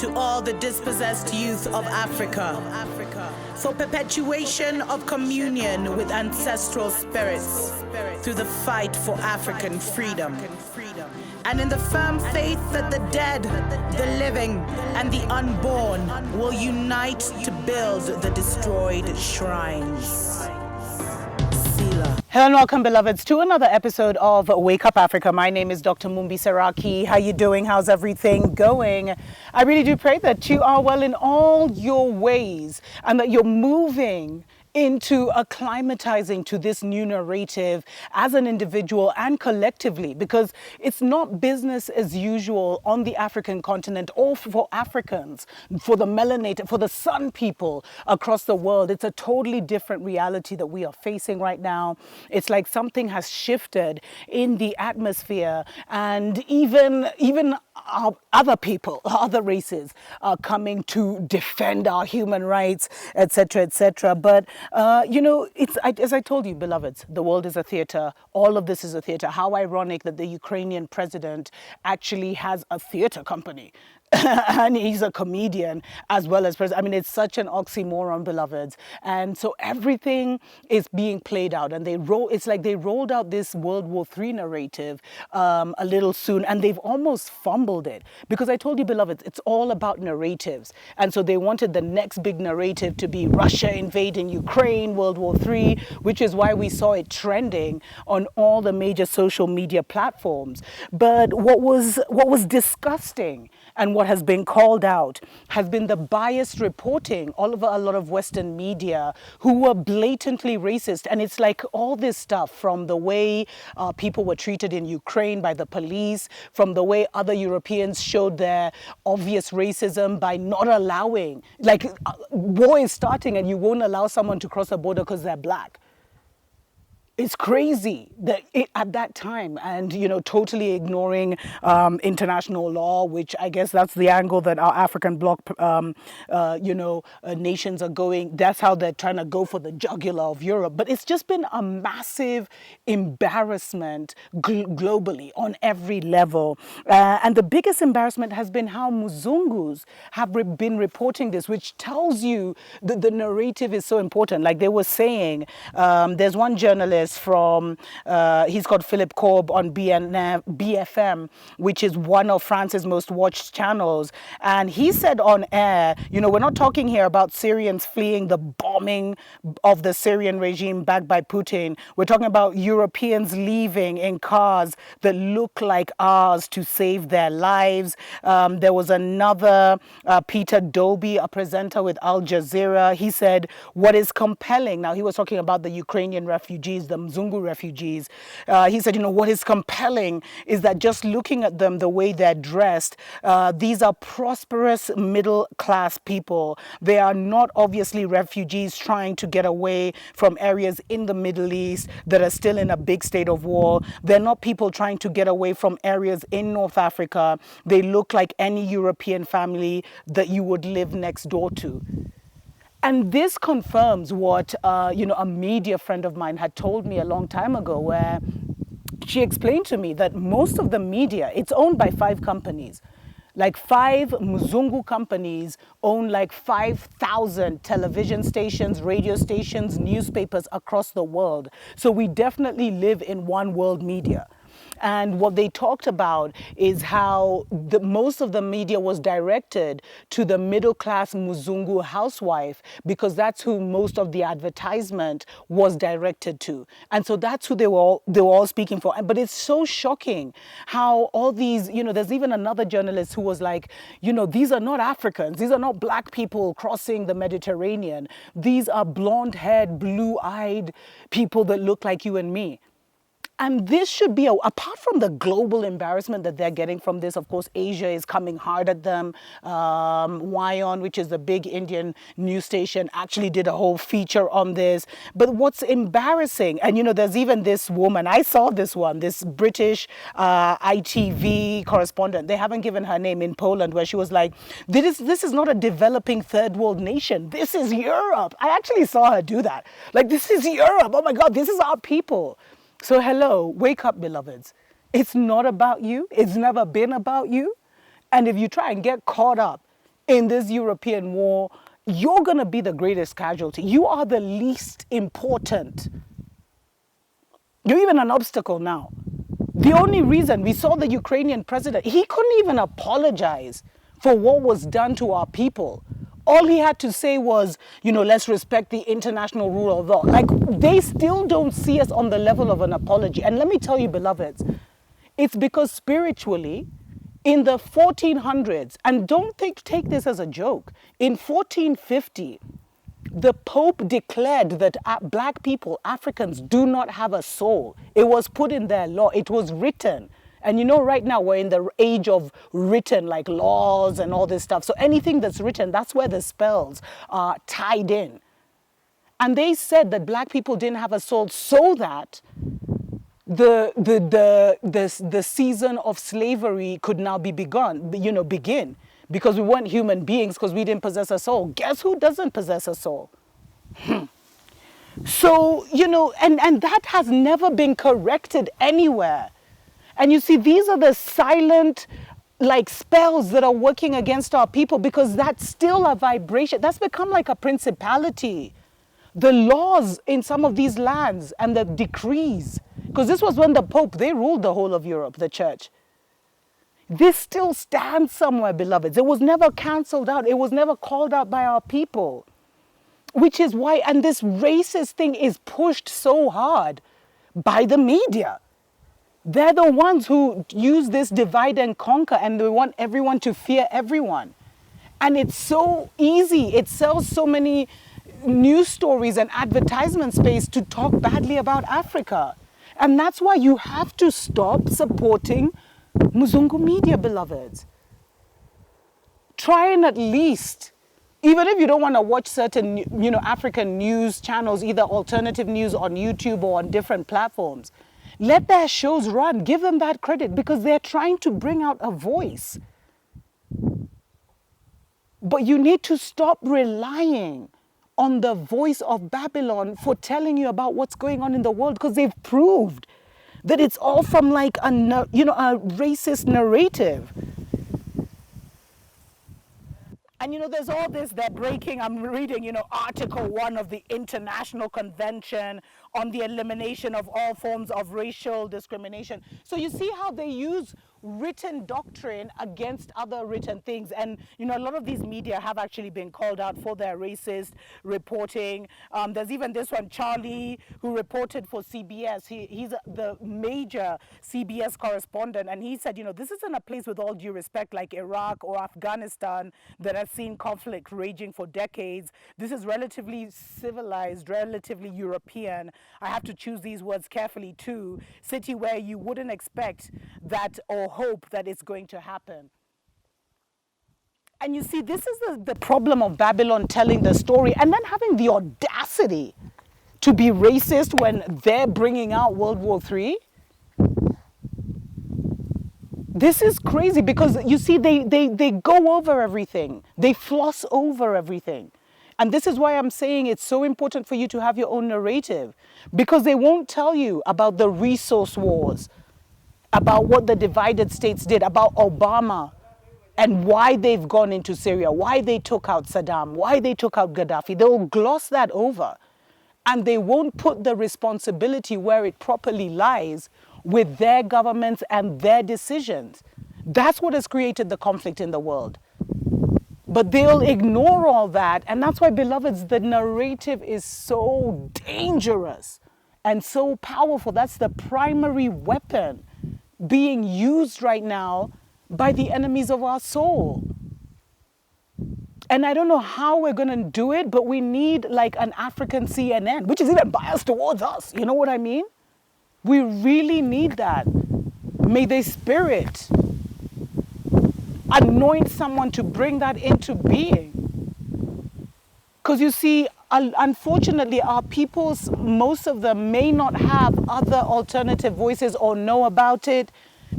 to all the dispossessed youth of Africa, for perpetuation of communion with ancestral spirits through the fight for African freedom, and in the firm faith that the dead, the living, and the unborn will unite to build the destroyed shrines. Hello and welcome, beloveds, to another episode of Wake Up Africa. My name is Dr. Mumbi. How you doing? How's everything going? I really do pray that you are well in all your ways and that you're moving into acclimatizing to this new narrative as an individual and collectively, because it's not business as usual on the African continent or for Africans, for the melanated, for the sun people across the world. It's a totally different reality that we are facing right now. It's like something has shifted in the atmosphere, and even other people, other races are coming to defend our human rights, etc., etc. But as I told you, beloveds, the world is a theater. All of this is a theater. How ironic that the Ukrainian president actually has a theater company. And he's a comedian as well as president. I mean, it's such an oxymoron, beloveds. And so everything is being played out. And it's like they rolled out this World War III narrative a little soon, and they've almost fumbled it. Because I told you, beloveds, it's all about narratives. And so they wanted the next big narrative to be Russia invading Ukraine, World War III, which is why we saw it trending on all the major social media platforms. But what was disgusting and what has been called out has been the biased reporting all over a lot of Western media who were blatantly racist. And it's like all this stuff, from the way people were treated in Ukraine by the police, from the way other Europeans showed their obvious racism by not allowing, like, war is starting and you won't allow someone to cross a border because they're black. It's crazy that at that time, and totally ignoring international law, which I guess that's the angle that our African bloc nations are going. That's how they're trying to go for the jugular of Europe. But it's just been a massive embarrassment globally on every level. And the biggest embarrassment has been how Muzungus have been reporting this, which tells you that the narrative is so important. Like they were saying, there's one journalist from, he's called Philip Korb on BFM, which is one of France's most watched channels. And he said on air, we're not talking here about Syrians fleeing the bombing of the Syrian regime backed by Putin. We're talking about Europeans leaving in cars that look like ours to save their lives. There was another, Peter Doby, a presenter with Al Jazeera. He said, what is compelling, now he was talking about the Ukrainian refugees, the Mzungu refugees. He said, what is compelling is that just looking at them, the way they're dressed, these are prosperous middle-class people. They are not obviously refugees trying to get away from areas in the Middle East that are still in a big state of war. They're not people trying to get away from areas in North Africa. They look like any European family that you would live next door to. And this confirms what, a media friend of mine had told me a long time ago, where she explained to me that most of the media, it's owned by 5 companies. Like 5 Mzungu companies own like 5,000 television stations, radio stations, newspapers across the world. So we definitely live in one world media. And what they talked about is how most of the media was directed to the middle-class Muzungu housewife, because that's who most of the advertisement was directed to. And so that's who they were all speaking for. But it's so shocking how all these, there's even another journalist who was like, these are not Africans. These are not black people crossing the Mediterranean. These are blonde-haired, blue-eyed people that look like you and me. And this should be, apart from the global embarrassment that they're getting from this, of course, Asia is coming hard at them. Wyon, which is the big Indian news station, actually did a whole feature on this. But what's embarrassing, and there's even this woman, I saw this one, this British ITV correspondent, they haven't given her name, in Poland, where she was like, this is not a developing third world nation. This is Europe. I actually saw her do that. Like, this is Europe. Oh my God, this is our people. So hello, wake up, beloveds. It's not about you. It's never been about you. And if you try and get caught up in this European war, you're going to be the greatest casualty. You are the least important. You're even an obstacle now. The only reason we saw the Ukrainian president, he couldn't even apologize for what was done to our people. All he had to say was, let's respect the international rule of law. Like, they still don't see us on the level of an apology. And let me tell you, beloveds, it's because spiritually, in the 1400s, and don't take this as a joke, in 1450, the Pope declared that black people, Africans, do not have a soul. It was put in their law. It was written. And right now we're in the age of written, like laws and all this stuff. So anything that's written, that's where the spells are tied in. And they said that black people didn't have a soul so that the season of slavery could now begin. Because we weren't human beings, because we didn't possess a soul. Guess who doesn't possess a soul? So, and that has never been corrected anywhere. And you see, these are the silent, spells that are working against our people, because that's still a vibration. That's become like a principality. The laws in some of these lands and the decrees, because this was when the Pope, they ruled the whole of Europe, the church. This still stands somewhere, beloveds. It was never cancelled out. It was never called out by our people. Which is why, and this racist thing is pushed so hard by the media. They're the ones who use this divide and conquer, and they want everyone to fear everyone. And it's so easy. It sells so many news stories and advertisement space to talk badly about Africa. And that's why you have to stop supporting Muzungu media, beloveds. Try and at least, even if you don't want to watch certain, African news channels, either alternative news on YouTube or on different platforms, let their shows run. Give them that credit, because they're trying to bring out a voice. But you need to stop relying on the voice of Babylon for telling you about what's going on in the world, because they've proved that it's all from a racist narrative. And there's all this, they're breaking, I'm reading, Article 1 of the International Convention on the Elimination of All Forms of Racial Discrimination. So you see how they use written doctrine against other written things. And, a lot of these media have actually been called out for their racist reporting. There's even this one, Charlie, who reported for CBS. He's the major CBS correspondent. And he said, this isn't a place, with all due respect, like Iraq or Afghanistan that has seen conflict raging for decades. This is relatively civilized, relatively European. I have to choose these words carefully too. City where you wouldn't expect that or hope that it's going to happen. And you see, this is the problem of Babylon telling the story and then having the audacity to be racist when they're bringing out World War III. This is crazy, because you see, they go over everything. They floss over everything. And this is why I'm saying it's so important for you to have your own narrative, because they won't tell you about the resource wars, about what the divided states did, about Obama and why they've gone into Syria, why they took out Saddam, why they took out Gaddafi. They'll gloss that over, and they won't put the responsibility where it properly lies, with their governments and their decisions. That's what has created the conflict in the world. But they'll ignore all that. And that's why, beloveds, the narrative is so dangerous and so powerful. That's the primary weapon being used right now by the enemies of our soul. And I don't know how we're going to do it, but we need like an African CNN, which is even biased towards us. You know what I mean? We really need that. May the Spirit anoint someone to bring that into being. Because you see, unfortunately, our peoples, most of them may not have other alternative voices or know about it,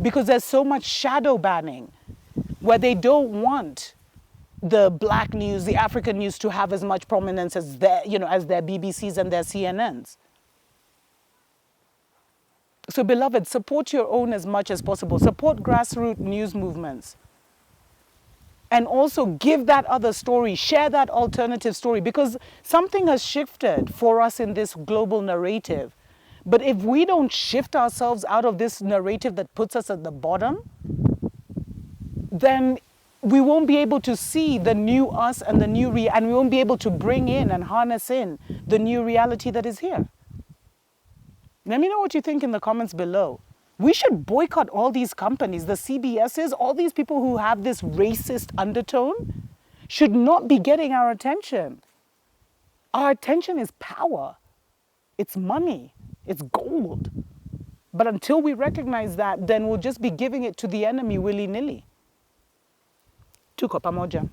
because there's so much shadow banning, where they don't want the black news, the African news, to have as much prominence as their, as their BBCs and their CNNs. So, beloved, support your own as much as possible. Support grassroots news movements. and also give that other story, share that alternative story, because something has shifted for us in this global narrative. But if we don't shift ourselves out of this narrative that puts us at the bottom, then we won't be able to see the new us and the new and we won't be able to bring in and harness in the new reality that is here. Let me know what you think in the comments below. We should boycott all these companies, the CBSs, all these people who have this racist undertone should not be getting our attention. Our attention is power. It's money. It's gold. But until we recognize that, then we'll just be giving it to the enemy willy-nilly. Tuko pamoja.